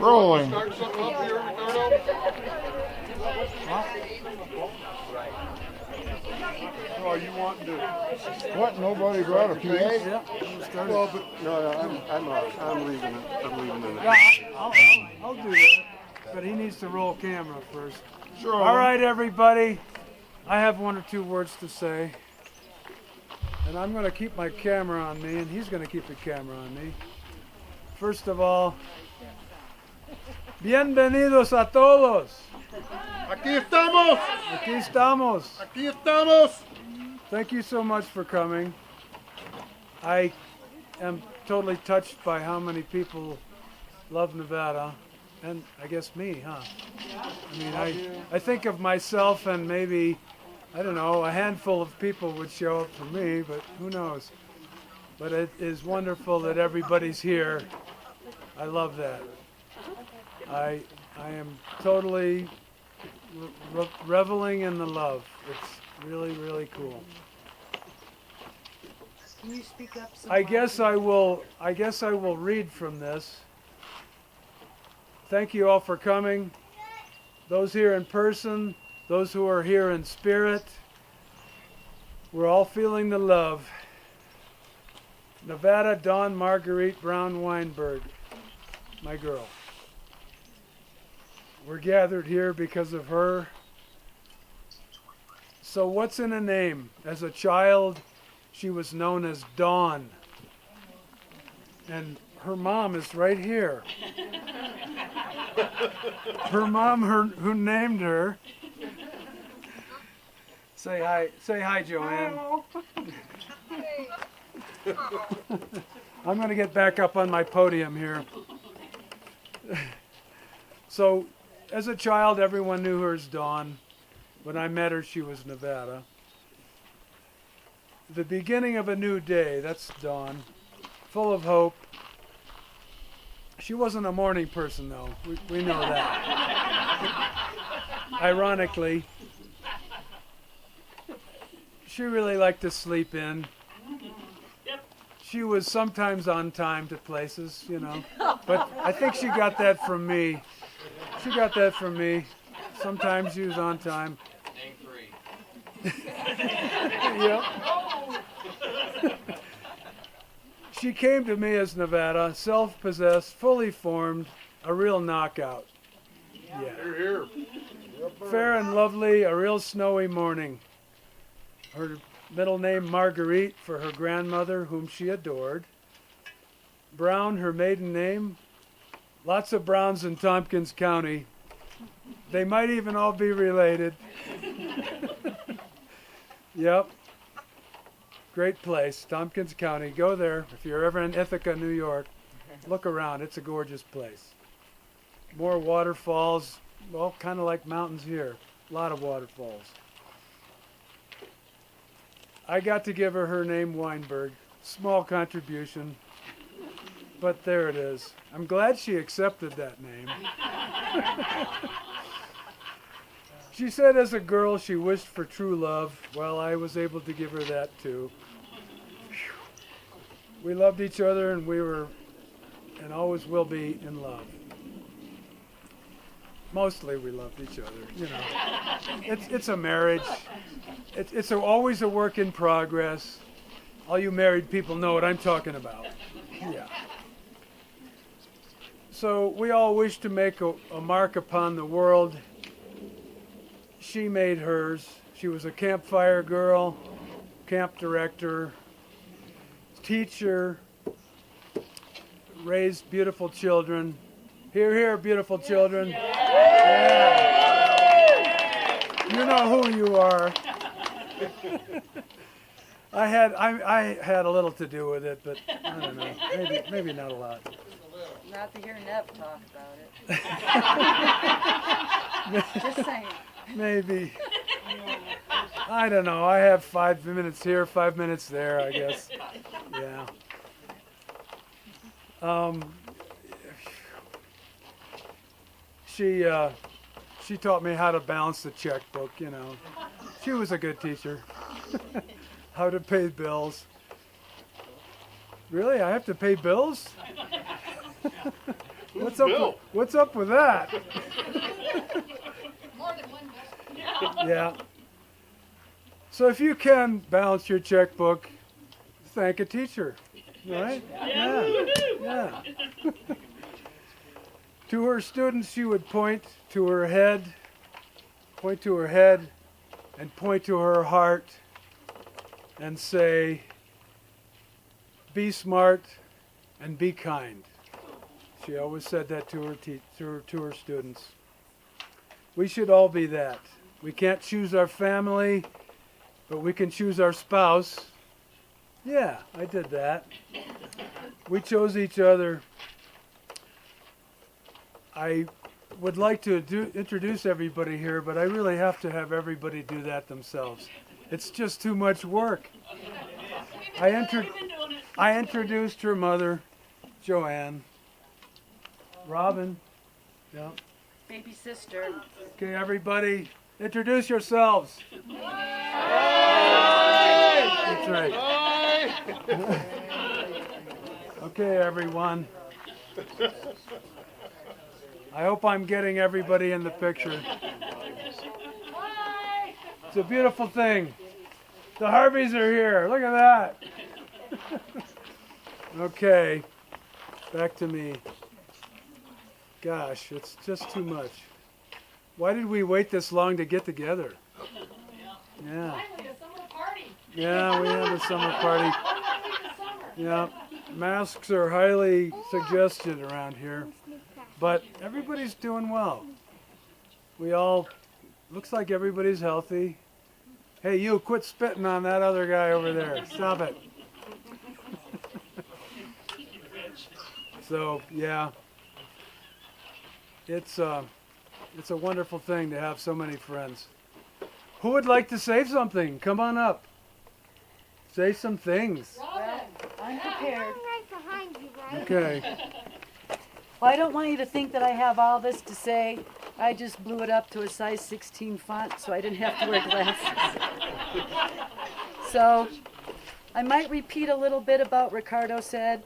Rolling. Start something up here, Ricardo? Oh, you want to? What? Nobody brought a PA? Yeah. Well, but no, I'm leaving it. I'm leaving it. I'll do that. But he needs to roll camera first. Sure. All right, everybody. I have one or two words to say. And I'm going to keep my camera on me, and he's going to keep the camera on me. First of all, bienvenidos a todos. Aquí estamos. Aquí estamos. Aquí estamos. Thank you so much for coming. I am totally touched by how many people love Nevada, and I guess me, huh? I mean, I think of myself and maybe, I don't know, a handful of people would show up for me, but who knows? But it is wonderful that everybody's here. I love that. I am totally reveling in the love. It's really, really cool. Can you speak up some I more? guess I will read from this. Thank you all for coming. Those here in person, those who are here in spirit, we're all feeling the love. Nevada Dawn Marguerite Brown Weinberg, my girl. We're gathered here because of her. So what's in a name? As a child, she was known as Dawn. And her mom is right here. Her mom, who named her. Say hi, Joanne. I'm going to get back up on my podium here. So, as a child, everyone knew her as Dawn. When I met her, she was Nevada. The beginning of a new day, that's Dawn. Full of hope. She wasn't a morning person, though. We know that. Ironically, she really liked to sleep in. She was sometimes on time to places, you know. But I think she got that from me. She got that from me. Sometimes she was on time. Yep. She came to me as Nevada, self-possessed, fully formed, a real knockout. Yeah. You're here. Fair and lovely, a real snowy morning. Her middle name Marguerite for her grandmother, whom she adored. Brown, her maiden name. Lots of Browns in Tompkins County. They might even all be related. Yep. Great place, Tompkins County. Go there if you're ever in Ithaca, New York. Look around. It's a gorgeous place. More waterfalls, well, kind of like mountains here. A lot of waterfalls. I got to give her name Weinberg. Small contribution, but there it is. I'm glad she accepted that name. She said as a girl she wished for true love. Well, I was able to give her that too. We loved each other, and we were and always will be in love. Mostly we loved each other, you know. It's a marriage. It's always a work in progress. All you married people know what I'm talking about. Yeah. So we all wish to make a mark upon the world. She made hers. She was a campfire girl, camp director, teacher, raised beautiful children. Hear, hear, beautiful children. Yeah. You know who you are. I had a little to do with it, but I don't know. Maybe not a lot. Not to hear Nev talk about it. Just saying. Maybe. I don't know. I have 5 minutes here, 5 minutes there, I guess. Yeah. She taught me how to balance the checkbook, you know. She was a good teacher. How to pay bills. Really? I have to pay bills? What's up? What's up with that? More than one Bill. Yeah. So if you can balance your checkbook, thank a teacher, right? Yeah. To her students, she would point to her head, and point to her heart, and say, "Be smart and be kind." She always said that to her students. We should all be that. We can't choose our family, but we can choose our spouse. Yeah, I did that. We chose each other. I would like to introduce everybody here, but I really have to have everybody do that themselves. It's just too much work. I introduced her mother, Joanne. Robin. Yeah. Baby sister. Okay, everybody, introduce yourselves. That's right. Okay, everyone. I hope I'm getting everybody in the picture. It's a beautiful thing. The Harveys are here. Look at that. Okay, back to me. Gosh, it's just too much. Why did we wait this long to get together? Yeah. Finally, a summer party. Yeah, we have a summer party. Yeah, masks are highly suggested around here, but everybody's doing well. Looks like everybody's healthy. Hey, you, quit spitting on that other guy over there. Stop it. So, yeah. It's a wonderful thing to have so many friends. Who would like to say something? Come on up. Say some things. I'm prepared. Right behind you, right? Okay. Well, I don't want you to think that I have all this to say. I just blew it up to a size 16 font so I didn't have to wear glasses. So I might repeat a little bit about Ricardo said,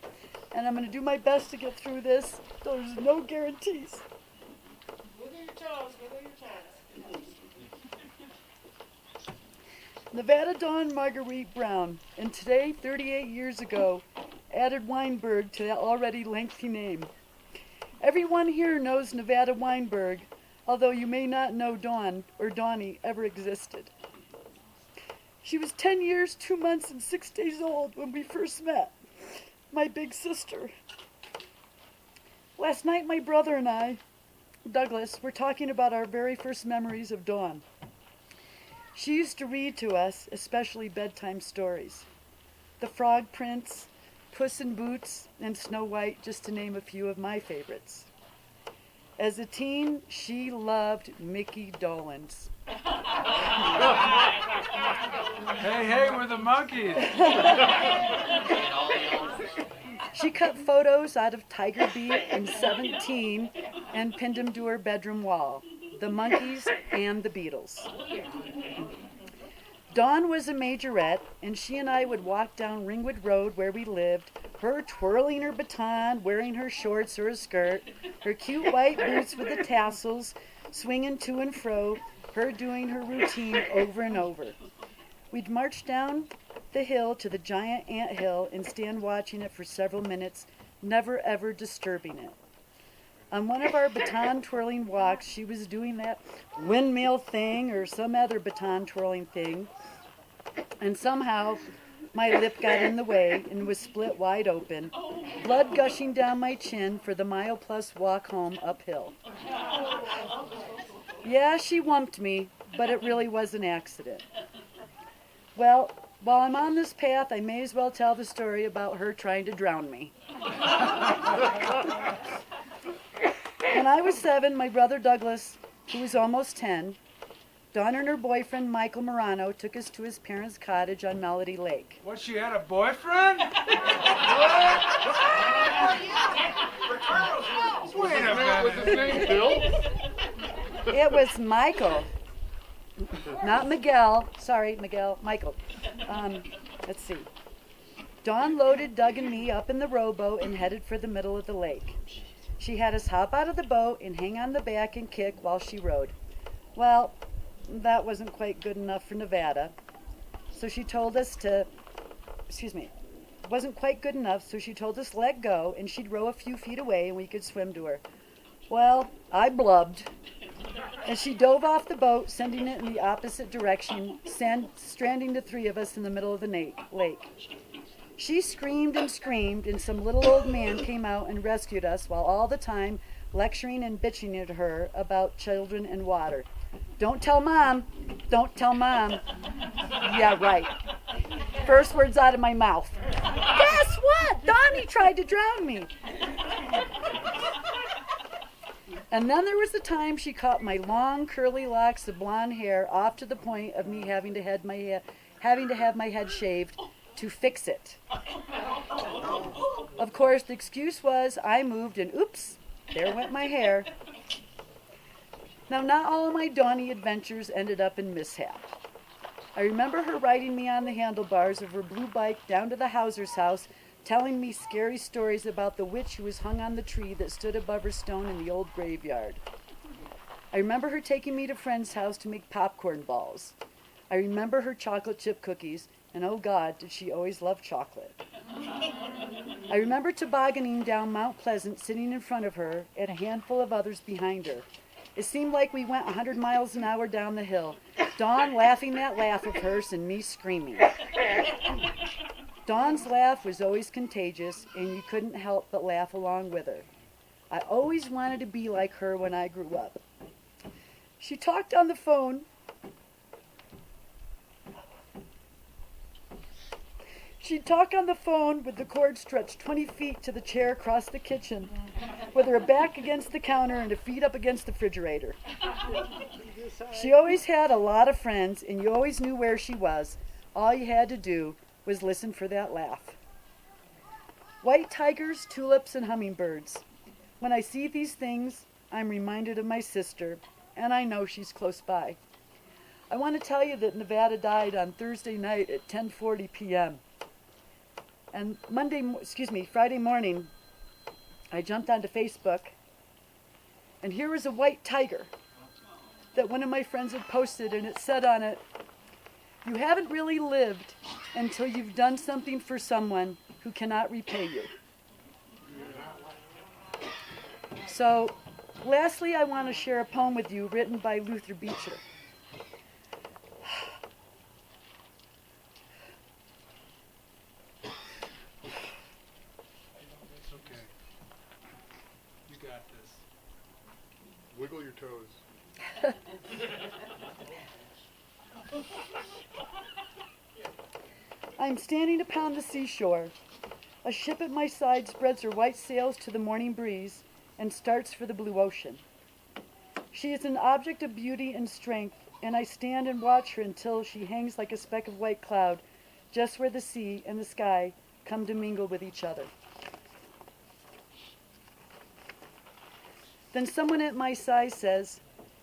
and I'm going to do my best to get through this. There's no guarantees. Wiggle your toes, wiggle your toes. Nevada Dawn Marguerite Brown, and today, 38 years ago, added Weinberg to that already lengthy name. Everyone here knows Nevada Weinberg, although you may not know Dawn or Dawnie ever existed. She was 10 years, 2 months, and 6 days old when we first met, my big sister. Last night, my brother and I, Douglas, were talking about our very first memories of Dawn. She used to read to us, especially bedtime stories. The Frog Prince, Puss in Boots, and Snow White, just to name a few of my favorites. As a teen, she loved Mickey Dolenz. Hey, we're the monkeys. She cut photos out of Tiger Beat and 17 and pinned them to her bedroom wall. The Monkees and the Beatles. Dawn was a majorette, and she and I would walk down Ringwood Road where we lived, her twirling her baton, wearing her shorts or a skirt, her cute white boots with the tassels, swinging to and fro, her doing her routine over and over. We'd march down the hill to the giant ant hill and stand watching it for several minutes, never ever disturbing it. On one of our baton twirling walks, she was doing that windmill thing or some other baton twirling thing, and somehow my lip got in the way and was split wide open, blood gushing down my chin for the mile-plus walk home uphill. Yeah, she wumped me, but it really was an accident. Well, while I'm on this path, I may as well tell the story about her trying to drown me. When I was 7, my brother Douglas, who was almost 10, Dawn and her boyfriend Michael Morano took us to his parents' cottage on Melody Lake. What, she had a boyfriend? Wait a minute. Was his name Bill? It was Michael, not Miguel. Sorry, Miguel. Michael. Let's see. Dawn loaded Doug and me up in the rowboat and headed for the middle of the lake. She had us hop out of the boat and hang on the back and kick while she rode. Well, that wasn't quite good enough for Nevada. So she told us to, wasn't quite good enough, so she told us let go and she'd row a few feet away and we could swim to her. Well, I blubbed, and she dove off the boat, sending it in the opposite direction, stranding the three of us in the middle of the lake. She screamed, and some little old man came out and rescued us, while all the time lecturing and bitching at her about children and water. Don't tell Mom. Don't tell Mom. Yeah, right. First words out of my mouth. Guess what? Donnie tried to drown me. And then there was the time she caught my long curly locks of blonde hair off to the point of me having to have my head shaved to fix it. Of course, the excuse was I moved and oops, there went my hair. Now, not all of my Donnie adventures ended up in mishap. I remember her riding me on the handlebars of her blue bike down to the Hauser's house, telling me scary stories about the witch who was hung on the tree that stood above her stone in the old graveyard. I remember her taking me to a friend's house to make popcorn balls. I remember her chocolate chip cookies, and oh God, did she always love chocolate. I remember tobogganing down Mount Pleasant, sitting in front of her, and a handful of others behind her. It seemed like we went 100 miles an hour down the hill, Dawn laughing that laugh of hers and me screaming. Dawn's laugh was always contagious, and you couldn't help but laugh along with her. I always wanted to be like her when I grew up. She talked on the phone. She'd talk on the phone with the cord stretched 20 feet to the chair across the kitchen, with her back against the counter and her feet up against the refrigerator. She always had a lot of friends, and you always knew where she was. All you had to do was listen for that laugh. White tigers, tulips, and hummingbirds. When I see these things, I'm reminded of my sister, and I know she's close by. I want to tell you that Nevada died on Thursday night at 10:40 p.m. And Friday morning, I jumped onto Facebook, and here was a white tiger that one of my friends had posted, and it said on it, "You haven't really lived until you've done something for someone who cannot repay you." So, lastly, I want to share a poem with you written by Luther Beecher. It's okay. You got this. Wiggle your toes. I'm standing upon the seashore. A ship at my side spreads her white sails to the morning breeze and starts for the blue ocean. She is an object of beauty and strength, and I stand and watch her until she hangs like a speck of white cloud just where the sea and the sky come to mingle with each other. Then someone at my side says,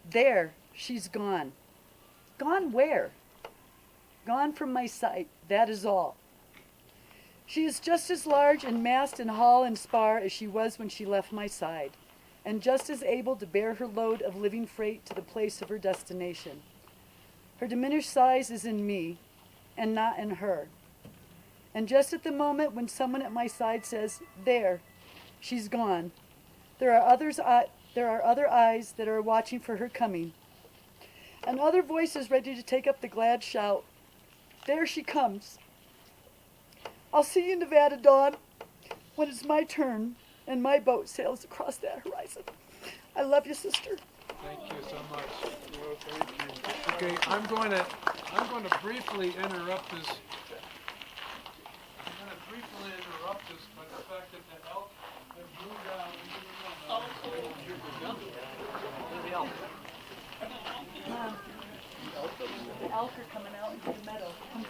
"There, she's gone." Gone where? Gone from my sight, that is all. She is just as large in mast and hull and spar as she was when she left my side, and just as able to bear her load of living freight to the place of her destination. Her diminished size is in me, and not in her. And just at the moment when someone at my side says, "There, she's gone," there are other eyes that are watching for her coming, and other voices ready to take up the glad shout, "There she comes." I'll see you in Nevada, Dawn, when it's my turn and my boat sails across that horizon. I love you, sister. Thank you so much. Well, thank you. Okay, I'm going to briefly interrupt this. I'm going to briefly interrupt this by the fact that the elk have moved out into the meadow. The elk are coming out into the meadow. Come see.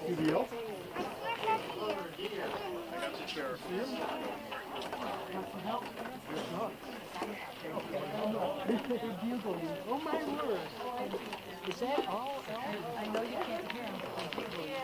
See the elk? I got the chair. See him? They're bugling. Oh my word. Is that all elk? I know you can't hear them, but they're bugling.